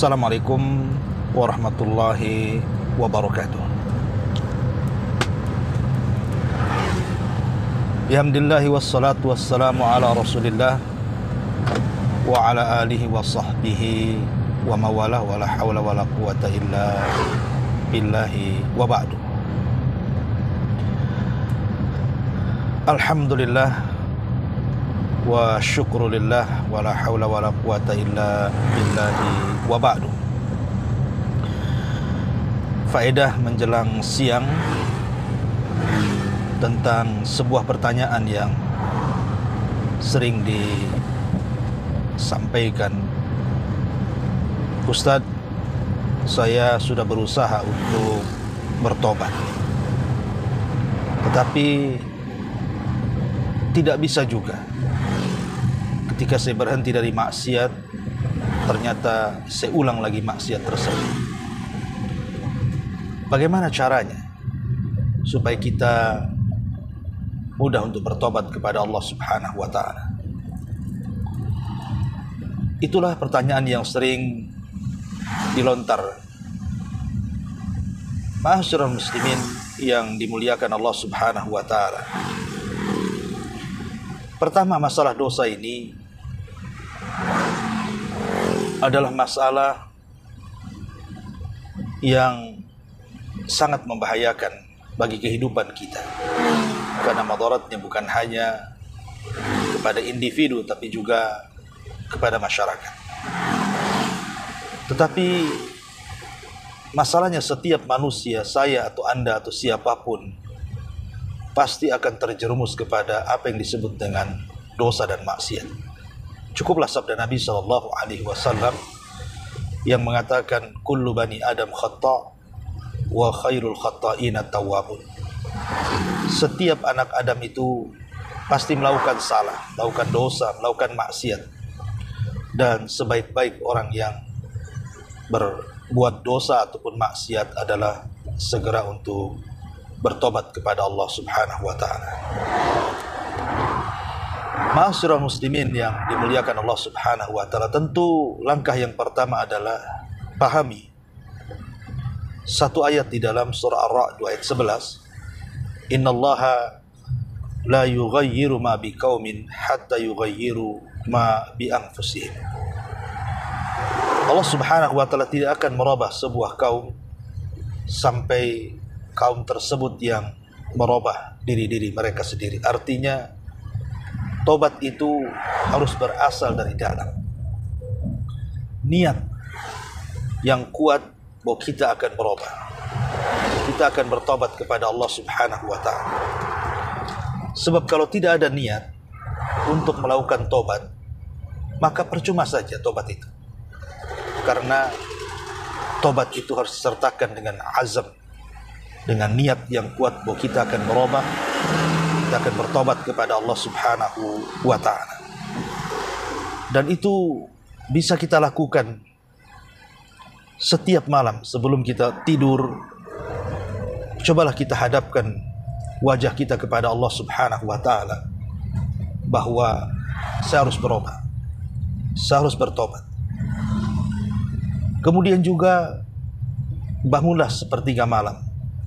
Assalamualaikum warahmatullahi wabarakatuh. Alhamdulillah wassalatu wassalamu ala Rasulillah wa ala alihi wa sahbihi wa mawalah wa la hawla wa la quwata illa billahi wa ba'du. Alhamdulillah wa syukrulillah wa la hawla wa la quwata illa billahi wa ba'du. Faedah menjelang siang tentang sebuah pertanyaan yang sering disampaikan. Ustadz, saya sudah berusaha untuk bertobat, tetapi tidak bisa juga. Ketika saya berhenti dari maksiat, ternyata saya ulang lagi maksiat tersebut. Bagaimana caranya supaya kita mudah untuk bertobat kepada Allah Subhanahu wa ta'ala? Itulah pertanyaan yang sering dilontar. Ma'asyiral muslimin yang dimuliakan Allah Subhanahu wa ta'ala. Pertama, masalah dosa ini adalah masalah yang sangat membahayakan bagi kehidupan kita, karena madaratnya bukan hanya kepada individu tapi juga kepada masyarakat. Tetapi masalahnya, setiap manusia, saya atau Anda atau siapapun, pasti akan terjerumus kepada apa yang disebut dengan dosa dan maksiat. Cukuplah sabda Nabi SAW yang mengatakan, kullu bani Adam khata' wa khairul khata'ina tawwabun. Setiap anak Adam itu pasti melakukan salah, melakukan dosa, melakukan maksiat, dan sebaik-baik orang yang berbuat dosa ataupun maksiat adalah segera untuk bertobat kepada Allah Subhanahu wa ta'ala. Ma'asyiral muslimin yang dimuliakan Allah Subhanahu wa ta'ala, tentu langkah yang pertama adalah pahami satu ayat di dalam surah Ar-Ra'd ayat 11. Innallaha la yughayyiru ma biqaumin hatta yughayyiru ma bi anfusihim. Allah Subhanahu wa ta'ala tidak akan merubah sebuah kaum sampai kaum tersebut yang merubah diri mereka sendiri. Artinya, tobat itu harus berasal dari dalam. Niat yang kuat bahwa kita akan berubah, kita akan bertobat kepada Allah Subhanahu wa ta'ala. Sebab kalau tidak ada niat untuk melakukan tobat, maka percuma saja tobat itu. Karena tobat itu harus disertakan dengan azam, dengan niat yang kuat bahwa kita akan berubah, kita akan bertobat kepada Allah Subhanahu wa ta'ala. Dan itu bisa kita lakukan setiap malam sebelum kita tidur. Cobalah kita hadapkan wajah kita kepada Allah Subhanahu wa ta'ala bahwa saya harus berubah, saya harus bertobat. Kemudian juga bangunlah sepertiga malam,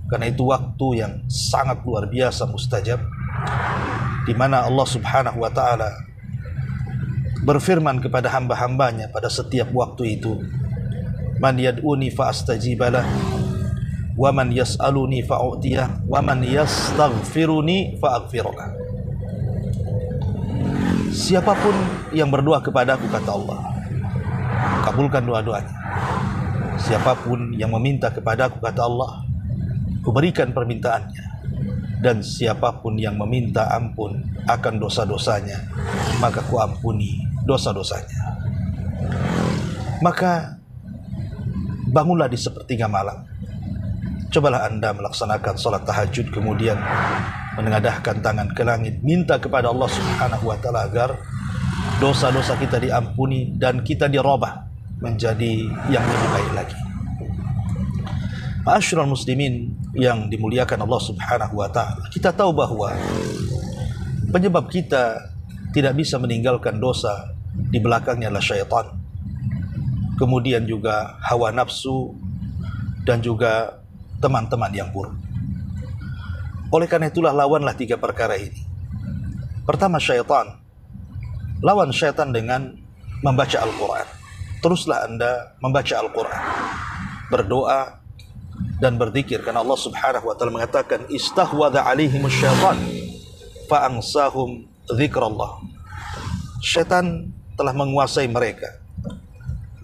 karena itu waktu yang sangat luar biasa mustajab, di mana Allah Subhanahu wa ta'ala berfirman kepada hamba-hambanya pada setiap waktu itu, man yad'uni fa astajibalah, wa man yas'aluni fa u'tiyah, wa man yastaghfiruni fa aghfirlah. Siapapun yang berdoa kepadaku, kata Allah, kabulkan doa-doanya. Siapapun yang meminta kepadaku, kata Allah, kuberikan permintaannya. Dan siapapun yang meminta ampun akan dosa-dosanya, maka kuampuni dosa-dosanya. Maka bangunlah di sepertiga malam. Cobalah Anda melaksanakan sholat tahajud, kemudian menengadahkan tangan ke langit, minta kepada Allah Subhanahu wa ta'ala agar dosa-dosa kita diampuni dan kita dirubah menjadi yang lebih baik lagi. Ma'asyiral muslimin yang dimuliakan Allah Subhanahu wa ta'ala, kita tahu bahwa penyebab kita tidak bisa meninggalkan dosa di belakangnya adalah syaitan. kemudian juga hawa nafsu, dan juga teman-teman yang buruk. Oleh karena itulah lawanlah 3 perkara ini. Pertama, syaitan. Lawan syaitan dengan membaca Al-Quran. Teruslah Anda membaca Al-Quran, berdoa dan berzikir, karena Allah Subhanahu wa taala mengatakan istahwadha alaihimus syaitan fa'ansahum dzikrallah. Syaitan telah menguasai mereka,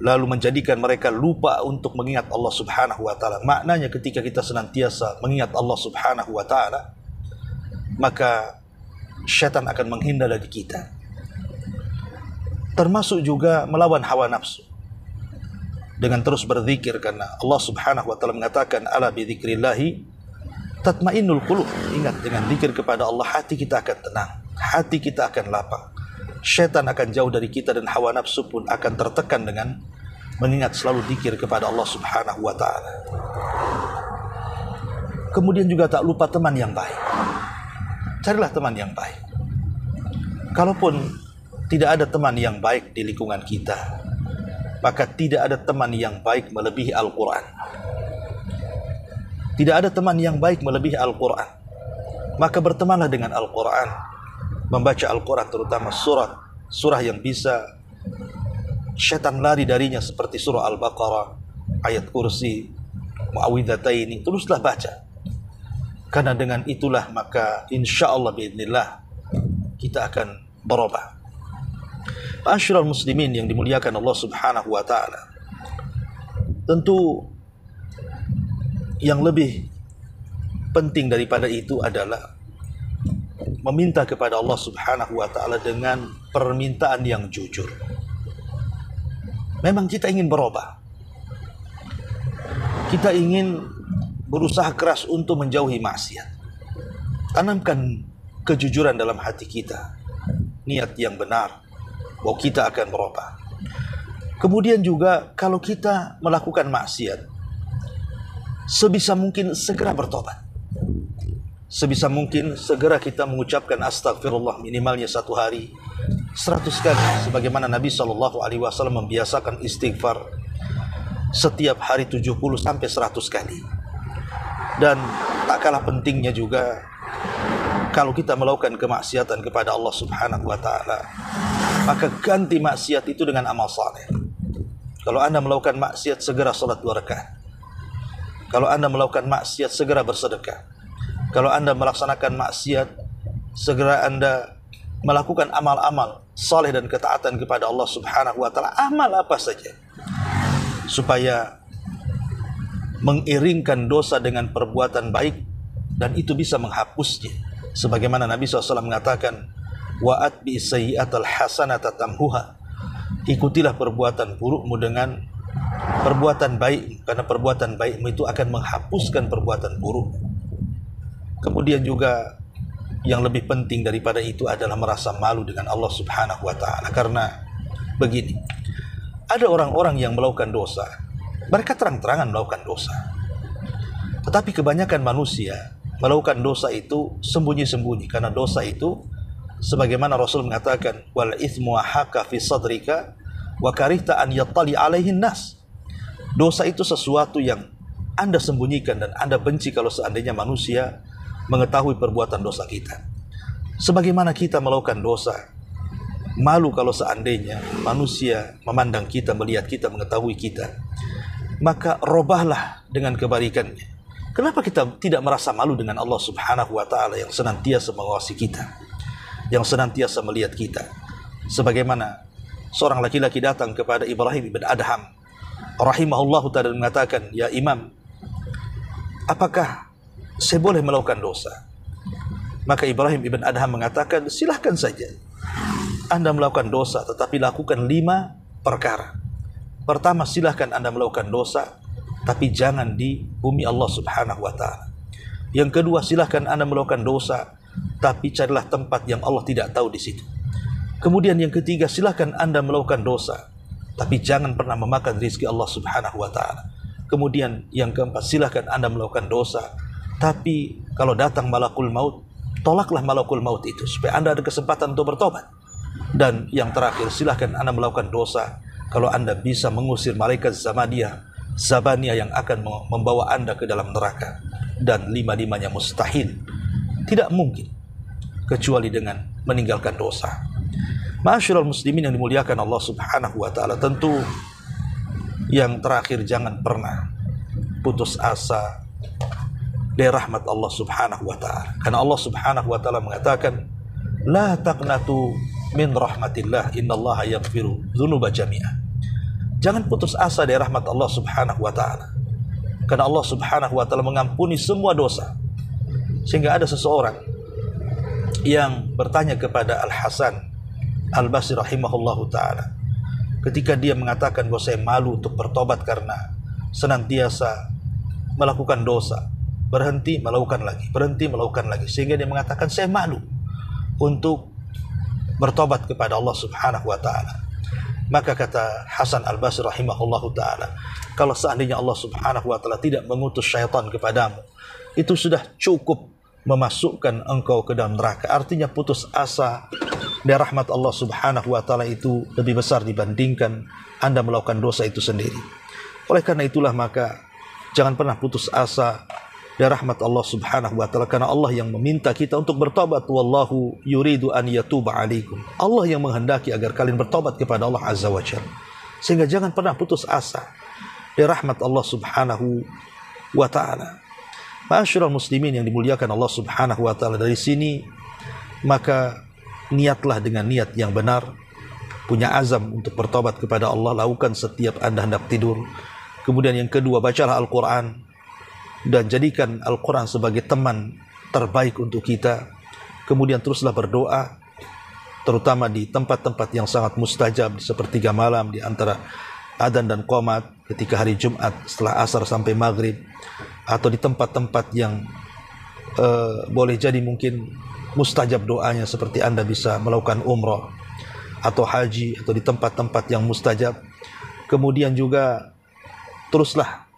lalu menjadikan mereka lupa untuk mengingat Allah Subhanahu wa taala. Maknanya ketika kita senantiasa mengingat Allah Subhanahu wa taala, maka syaitan akan menghindar dari kita. Termasuk juga melawan hawa nafsu dengan terus berzikir, karena Allah Subhanahu wa taala mengatakan ala bi dzikrillahi tatmainnul qulub. Ingat, dengan zikir kepada Allah hati kita akan tenang, hati kita akan lapang. Syaitan akan jauh dari kita dan hawa nafsu pun akan tertekan dengan mengingat selalu zikir kepada Allah Subhanahu wa taala. Kemudian juga tak lupa teman yang baik. Carilah teman yang baik. Kalaupun tidak ada teman yang baik di lingkungan kita, maka tidak ada teman yang baik melebihi Al-Quran. Tidak ada teman yang baik melebihi Al-Quran. Maka bertemanlah dengan Al-Quran. Membaca Al-Quran, terutama surah yang bisa syaitan lari darinya, seperti surah Al-Baqarah, ayat kursi, Mu'awwidhataini. Teruslah baca. Karena dengan itulah maka insya Allah biidznillah kita akan berubah. Ma'asyiral muslimin yang dimuliakan Allah Subhanahu wa taala, tentu yang lebih penting daripada itu adalah meminta kepada Allah Subhanahu wa taala dengan permintaan yang jujur. Memang kita ingin berubah, kita ingin berusaha keras untuk menjauhi maksiat. Tanamkan kejujuran dalam hati kita, niat yang benar bahwa kita akan berubah. Kemudian juga kalau kita melakukan maksiat, sebisa mungkin segera bertobat. Sebisa mungkin segera kita mengucapkan astagfirullah minimalnya 1 hari 100 kali, sebagaimana Nabi SAW membiasakan istighfar setiap hari 70 sampai 100 kali. Dan tak kalah pentingnya juga, kalau kita melakukan kemaksiatan kepada Allah Subhanahu wa taala, maka ganti maksiat itu dengan amal saleh. Kalau Anda melakukan maksiat, segera salat 2 rakaat. Kalau Anda melakukan maksiat, segera bersedekah. Kalau Anda melaksanakan maksiat, segera Anda melakukan amal-amal saleh dan ketaatan kepada Allah Subhanahu wa taala. Amal apa saja, supaya mengiringkan dosa dengan perbuatan baik, dan itu bisa menghapusnya. Sebagaimana Nabi SAW mengatakan, wa atbi sayyi'atal hasanata tamhuha. Ikutilah perbuatan burukmu dengan perbuatan baik, karena perbuatan baikmu itu akan menghapuskan perbuatan buruk. Kemudian juga yang lebih penting daripada itu adalah merasa malu dengan Allah Subhanahu wa taala. Karena begini, ada orang-orang yang melakukan dosa, mereka terang-terangan melakukan dosa, tetapi kebanyakan manusia melakukan dosa itu sembunyi-sembunyi. Karena dosa itu, sebagaimana Rasul mengatakan, wal ithmu haka fi sadrika wa karihta an yattali alaihin nas. Dosa itu sesuatu yang Anda sembunyikan dan Anda benci kalau seandainya manusia mengetahui perbuatan dosa kita. Sebagaimana kita melakukan dosa, malu kalau seandainya manusia memandang kita, melihat kita, mengetahui kita. Maka robahlah dengan kebalikannya. Kenapa kita tidak merasa malu dengan Allah Subhanahu wa taala yang senantiasa mengawasi kita, yang senantiasa melihat kita? Sebagaimana seorang laki-laki datang kepada Ibrahim ibn Adham rahimahullahu ta'ala mengatakan, ya Imam, apakah saya boleh melakukan dosa? Maka Ibrahim ibn Adham mengatakan, silahkan saja Anda melakukan dosa, tetapi lakukan 5 perkara. Pertama, silahkan Anda melakukan dosa, tapi jangan di bumi Allah Subhanahu wa ta'ala. Yang kedua, silahkan Anda melakukan dosa, tapi carilah tempat yang Allah tidak tahu di situ. Kemudian yang ketiga, silahkan Anda melakukan dosa, tapi jangan pernah memakan rezeki Allah Subhanahu wa ta'ala. Kemudian yang keempat, silahkan Anda melakukan dosa, tapi kalau datang malakul maut, tolaklah malakul maut itu, supaya Anda ada kesempatan untuk bertobat. Dan yang terakhir, silahkan Anda melakukan dosa, kalau Anda bisa mengusir malaikat Zabaniyah yang akan membawa Anda ke dalam neraka. Dan lima-limanya mustahil, tidak mungkin kecuali dengan meninggalkan dosa. Ma'asyiral muslimin yang dimuliakan Allah Subhanahu wa taala, tentu yang terakhir, jangan pernah putus asa dari rahmat Allah Subhanahu wa taala. Karena Allah Subhanahu wa taala mengatakan, la taqnatu min rahmatillah, innallaha yaghfiru dzunuba jami'ah. Jangan putus asa dari rahmat Allah Subhanahu wa taala. Karena Allah Subhanahu wa taala mengampuni semua dosa. Sehingga ada seseorang yang bertanya kepada Al-Hasan Al-Basri rahimahullahu taala, ketika dia mengatakan bahwa saya malu untuk bertobat karena senantiasa melakukan dosa, berhenti melakukan lagi, sehingga dia mengatakan saya malu untuk bertobat kepada Allah Subhanahu wa taala. Maka kata Hasan Al-Basri rahimahullahu taala, kalau seandainya Allah Subhanahu wa taala tidak mengutus syaitan kepadamu, itu sudah cukup memasukkan engkau ke dalam neraka. Artinya putus asa dari rahmat Allah Subhanahu wa taala itu lebih besar dibandingkan Anda melakukan dosa itu sendiri. Oleh karena itulah maka jangan pernah putus asa dari rahmat Allah Subhanahu wa taala, karena Allah yang meminta kita untuk bertobat. Wallahu yuridu an yatuba alaikum. Allah yang menghendaki agar kalian bertobat kepada Allah Azza wa Jalla. Sehingga jangan pernah putus asa dari rahmat Allah Subhanahu wa taala. Ma'asyiral muslimin yang dimuliakan Allah Subhanahu wa taala, dari sini maka niatlah dengan niat yang benar, punya azam untuk bertobat kepada Allah, lakukan setiap Anda hendak tidur. Kemudian yang kedua, bacalah Al-Quran dan jadikan Al-Quran sebagai teman terbaik untuk kita. Kemudian teruslah berdoa, terutama di tempat-tempat yang sangat mustajab, di sepertiga malam, di antara adzan dan qomat, ketika hari Jumat setelah asar sampai maghrib, atau di tempat-tempat yang boleh jadi mungkin mustajab doanya, seperti Anda bisa melakukan umrah atau haji, atau di tempat-tempat yang mustajab. Kemudian juga teruslah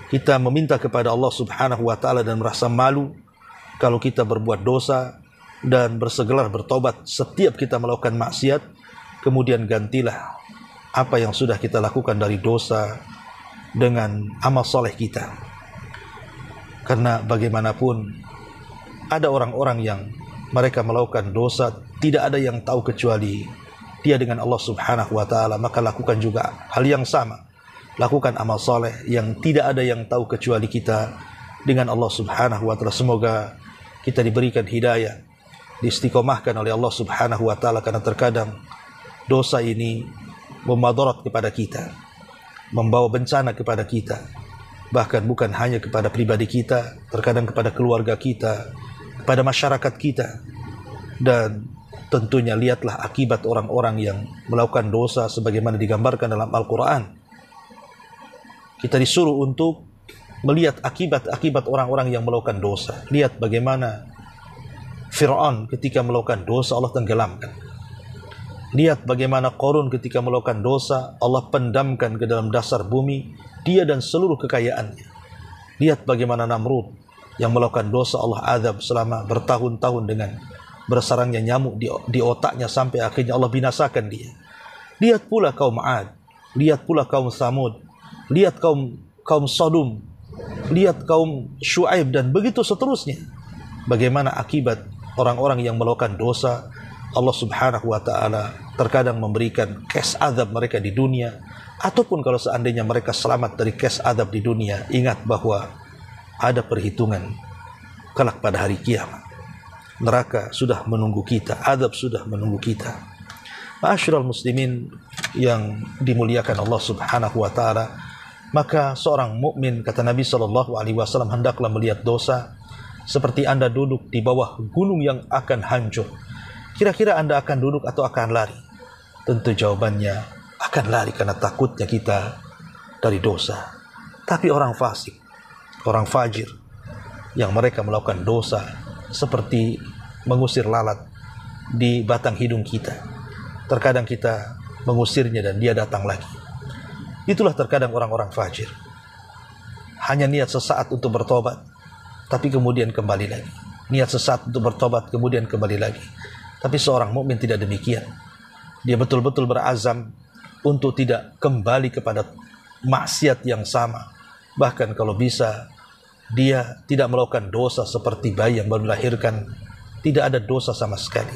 kita meminta kepada Allah Subhanahu wa taala dan merasa malu kalau kita berbuat dosa, dan bersegeralah bertobat setiap kita melakukan maksiat. Kemudian gantilah apa yang sudah kita lakukan dari dosa dengan amal soleh kita. Karena bagaimanapun ada orang-orang yang mereka melakukan dosa, tidak ada yang tahu kecuali dia dengan Allah Subhanahu wa taala. Maka lakukan juga hal yang sama, lakukan amal soleh yang tidak ada yang tahu kecuali kita dengan Allah Subhanahu wa taala. Semoga kita diberikan hidayah, diistiqomahkan oleh Allah Subhanahu wa taala, karena terkadang dosa ini memadarat kepada kita, membawa bencana kepada kita, bahkan bukan hanya kepada pribadi kita, terkadang kepada keluarga kita, kepada masyarakat kita. Dan tentunya lihatlah akibat orang-orang yang melakukan dosa sebagaimana digambarkan dalam Al-Quran. Kita disuruh untuk melihat akibat-akibat orang-orang yang melakukan dosa. Lihat bagaimana Fir'aun ketika melakukan dosa, Allah tenggelamkan. Lihat bagaimana Qarun ketika melakukan dosa, Allah pendamkan ke dalam dasar bumi, dia dan seluruh kekayaannya. Lihat bagaimana Namrud yang melakukan dosa, Allah azab selama bertahun-tahun dengan bersarangnya nyamuk di otaknya, sampai akhirnya Allah binasakan dia. Lihat pula kaum Ad, lihat pula kaum Samud, lihat kaum Sodom, lihat kaum Syuaib, dan begitu seterusnya. Bagaimana akibat orang-orang yang melakukan dosa. Allah Subhanahu wa taala terkadang memberikan kes azab mereka di dunia, ataupun kalau seandainya mereka selamat dari kes azab di dunia, ingat bahwa ada perhitungan kelak pada hari kiamat. Neraka sudah menunggu kita, azab sudah menunggu kita. Ma'asyiral muslimin yang dimuliakan Allah Subhanahu wa taala, maka seorang mukmin, kata Nabi sallallahu alaihi wasallam, hendaklah melihat dosa seperti Anda duduk di bawah gunung yang akan hancur. Kira-kira Anda akan duduk atau akan lari? Tentu jawabannya akan lari, karena takutnya kita dari dosa. Tapi orang fasik, orang fajir, yang mereka melakukan dosa seperti mengusir lalat di batang hidung kita. Terkadang kita mengusirnya dan dia datang lagi. Itulah terkadang orang-orang fajir. Hanya niat sesaat untuk bertobat, tapi kemudian kembali lagi. Niat sesaat untuk bertobat, kemudian kembali lagi. Tapi seorang mukmin tidak demikian. Dia betul-betul berazam untuk tidak kembali kepada maksiat yang sama. Bahkan kalau bisa, dia tidak melakukan dosa seperti bayi yang baru dilahirkan, tidak ada dosa sama sekali.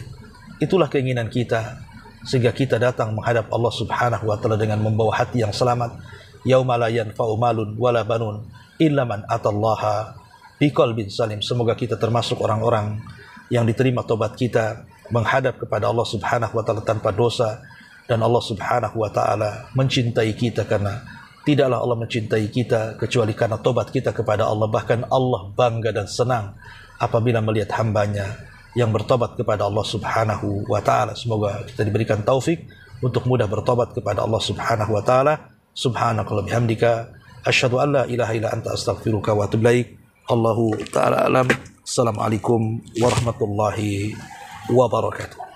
Itulah keinginan kita, sehingga kita datang menghadap Allah Subhanahu wa taala dengan membawa hati yang selamat. Yauma la yanfa'u malun wala banun illa man atallaha biqalbin salim. Semoga kita termasuk orang-orang yang diterima tobat kita, menghadap kepada Allah Subhanahu wa taala tanpa dosa, dan Allah Subhanahu wa taala mencintai kita, karena tidaklah Allah mencintai kita kecuali karena tobat kita kepada Allah. Bahkan Allah bangga dan senang apabila melihat hambanya yang bertobat kepada Allah Subhanahu wa taala. Semoga kita diberikan taufik untuk mudah bertobat kepada Allah Subhanahu wa taala. Subhanakallah bihamdika asyhadu an la ilaha illa anta astaghfiruka wa atubu ilaik. Allahu taala alam. Assalamualaikum warahmatullahi wabarakatuh.